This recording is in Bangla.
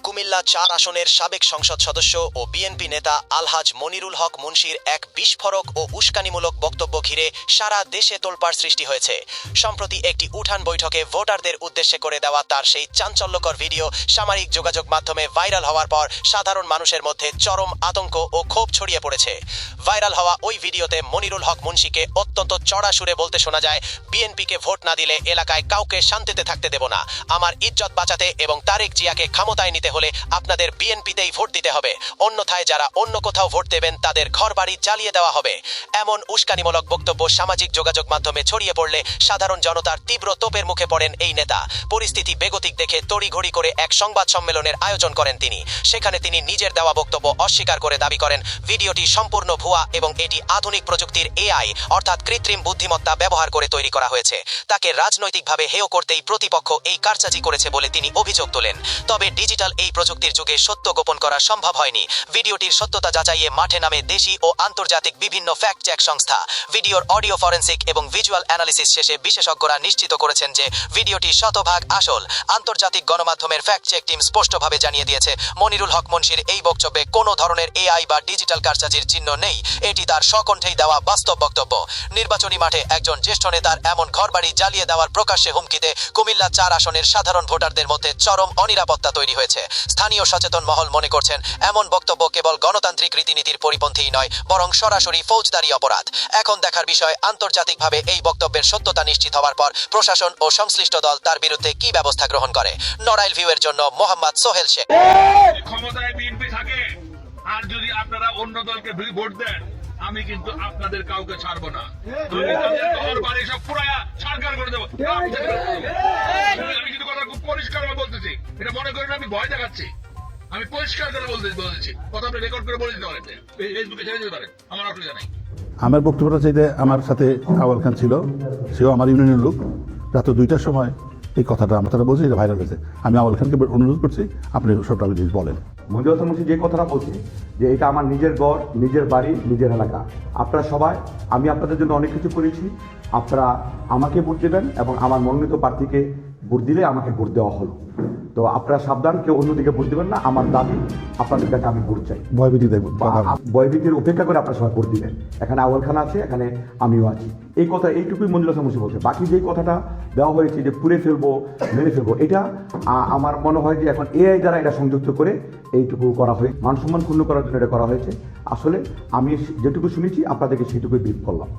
কুমিল্লা ৪ আসনের সাবেক সংসদ সদস্য ও বিএনপি নেতা আলহাজ মনিরুল হক মুন্সির এক বিস্ফোরক ও উস্কানিমূলক বক্তব্য ঘিরে সারা দেশে তোলপাড় সৃষ্টি হয়েছে। সম্প্রতি একটি উঠান বৈঠকে ভোটারদের উদ্দেশ্যে করে দেওয়া তার সেই চাঞ্চল্যকর ভিডিও সামাজিক যোগাযোগ মাধ্যমে ভাইরাল হওয়ার পর সাধারণ মানুষের মধ্যে চরম আতঙ্ক ও ক্ষোভ ছড়িয়ে পড়েছে। ভাইরাল হওয়া ওই ভিডিওতে মনিরুল হক মুন্সিকে অত্যন্ত চড়া সুরে বলতে শোনা যায়, বিএনপিকে ভোট না দিলে এলাকায় কাউকে শান্তিতে থাকতে দেব না। আমার ইজ্জত বাঁচাতে এবং তারেক জিয়াকে ক্ষমতায় নিতে হলে আপনাদের বিএনপিতেই ভোট দিতে হবে, অন্যথায় যারা অন্য কোথাও ভোট দেবেন তাদের ঘরবাড়ি জ্বালিয়ে দেওয়া হবে। এমন উস্কানিমূলক বক্তব্য সামাজিক যোগাযোগ মাধ্যমে ছড়িয়ে পড়লে সাধারণ জনতার তীব্র তোপের মুখে পড়েন এই নেতা। পরিস্থিতি বেগতিক দেখে তড়িঘড়ি করে এক সংবাদ সম্মেলনের আয়োজন করেন তিনি। সেখানে তিনি নিজের দেওয়া বক্তব্য অস্বীকার করে দাবি করেন ভিডিওটি সম্পূর্ণ ভুয়া এবং এটি আধুনিক প্রযুক্তির এআই অর্থাৎ কৃত্রিম বুদ্ধিমত্তা ব্যবহার করে তৈরি করা হয়েছে। তাকে রাজনৈতিকভাবে হেয় করতেই প্রতিপক্ষ এই কারসাজি করেছে বলে তিনি অভিযোগ তোলেন। তবে ডিজিটাল এই প্রযুক্তির যুগে সত্য গোপন করা সম্ভব হয়নি। ভিডিওটির সত্যতা যাচাইয়ে মাঠে নামে দেশি ও আন্তর্জাতিক বিভিন্ন ফ্যাক্ট চেক সংস্থা। ভিডিওর অডিও ফরেনসিক এবং ভিজুয়াল অ্যানালিসিস শেষে বিশেষজ্ঞরা নিশ্চিত করেছেন যে ভিডিওটি শতভাগ আসল। আন্তর্জাতিক গণমাধ্যমের ফ্যাক্ট চেক টিম স্পষ্টভাবে জানিয়ে দিয়েছে মনিরুল হক মুন্সির এই বক্তব্যে কোনো ধরনের এআই বা ডিজিটাল কারসাজির চিহ্ন নেই। এটি তার স্বকণ্ঠেই দেওয়া বাস্তব বক্তব্য। নির্বাচনী মাঠে একজন জ্যেষ্ঠ নেতার এমন ঘরবাড়ি জ্বালিয়ে দেওয়ার প্রকাশ্যে হুমকিতে কুমিল্লা ৪ আসনের সাধারণ ভোটারদের মধ্যে চরম অনিরাপত্তা তৈরি হয়েছে। স্থানীয় সচেতন মহল মনে করছেন এমন বক্তব্য কেবল গণতান্ত্রিক রীতিনীতির পরিপন্থীই নয়, বরং সরাসরি ফৌজদারি অপরাধ। এখন দেখার বিষয় আন্তর্জাতিকভাবে এই বক্তব্যের সত্যতা নিশ্চিত হওয়ার পর প্রশাসন ও সংশ্লিষ্ট দল তার বিরুদ্ধে কি ব্যবস্থা গ্রহণ করে। নড়াইল ভিউয়ের জন্য মোহাম্মদ সোহেল শেখ। ক্ষমতায় বিএনপি থাকে আর যদি আপনারা অন্য দলকে ভোট দেন, আমি কিন্তু আপনাদের কাউকে ছাড়বো না। ঘর বাড়ি সব পুরায়া সরকার করে দেবো। আমি কিন্তু কথা খুব পরিষ্কার বলতেছি, এটা মনে করেন আমি ভয় দেখাচ্ছি। আমি পরিষ্কার করে বলতেছি, কথা আপনি রেকর্ড করে বলে দিতে পারেন, ফেসবুকে ছেড়ে দিতে পারেন, আমার অসুবিধা নাই। আমার বক্তব্যটা চাইতে আমার সাথে আওয়াল খান ছিল, সেও আমার ইউনিয়নের লোক। রাত 2টার সময় এই কথাটা আমার তারা বলছে, এটা ভাইরাল হয়েছে। আমি আওয়াল খানকে অনুরোধ করছি আপনি সবটা জিনিস বলেন। মঞ্জুর হাসান মুন্সি যে কথাটা বলছি যে এটা আমার নিজের ঘর, নিজের বাড়ি, নিজের এলাকা। আপনারা সবাই, আমি আপনাদের জন্য অনেক কিছু করেছি। আপনারা আমাকে ভোট দেবেন এবং আমার মনোনীত প্রার্থীকে ভোট দিলে আমাকে ভোট দেওয়া হলো। তো আপনারা সাবধান, কেউ অন্যদিকে ভোট দেবেন না। আমার দাবি আপনাদের কাছে আমি ভোট চাই। ভয়ভীতির উপেক্ষা করে আপনারা সবাই ভোট দিবেন। এখানে আওয়াল খান আছে, এখানে আমিও আছি। এই কথা এইটুকুই মঞ্জুর হাসান মুন্সি বলছে। বাকি যেই কথাটা দেওয়া হয়েছে যে পুড়ে ফেলবো, মেরে ফেলবো, এটা আমার মনে হয় যে এখন এআই দ্বারা এটা সংযুক্ত করে এইটুকু করা হয়, মান সম্মান ক্ষুণ্ণ করার জন্য এটা করা হয়েছে। আসলে আমি যেটুকু শুনেছি আপনাদেরকে সেটুকুই ব্রিফ করলাম।